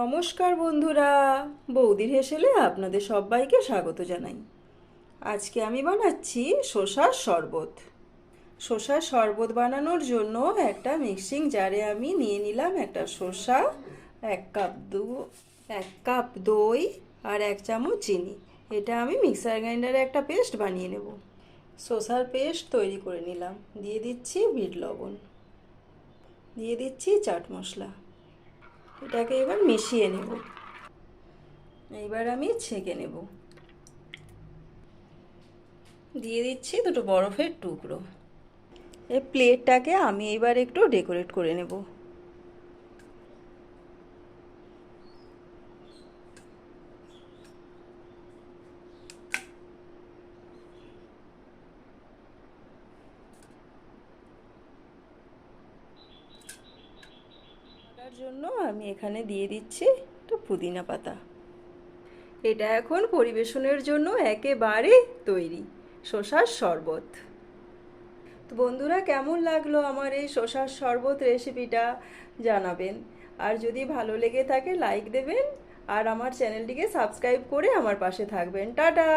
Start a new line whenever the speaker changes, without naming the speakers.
নমস্কার বন্ধুরা, বৌদির হেসেলে আপনাদের সবাইকে স্বাগত জানাই। আজকে আমি বানাচ্ছি শসার শরবত। শসার শরবত বানানোর জন্য একটা মিক্সিং জারে আমি নিয়ে নিলাম একটা শসা, এক কাপ দই আর 1 চামচ চিনি। এটা আমি মিক্সার গ্রাইন্ডারে একটা পেস্ট বানিয়ে নেব। শসার পেস্ট তৈরি করে নিলাম। দিয়ে দিচ্ছি বিট লবণ, দিয়ে দিচ্ছি চাট মশলা। এটাকে এবার মিশিয়ে নেব। এইবার আমি ছেঁকে নেব। দিয়ে দিচ্ছি দুটো বরফের টুকরো। এই প্লেটটাকে আমি এবার একটু ডেকোরেট করে নেব। তার জন্য আমি এখানে দিয়ে দিচ্ছি একটু পুদিনা পাতা। এটা এখন পরিবেশনের জন্য একেবারে তৈরি শসার শরবত। তো বন্ধুরা, কেমন লাগলো আমার এই শসার শরবত রেসিপিটা জানাবেন। আর যদি ভালো লেগে থাকে লাইক দেবেন আর আমার চ্যানেলটিকে সাবস্ক্রাইব করে আমার পাশে থাকবেন। টাটা।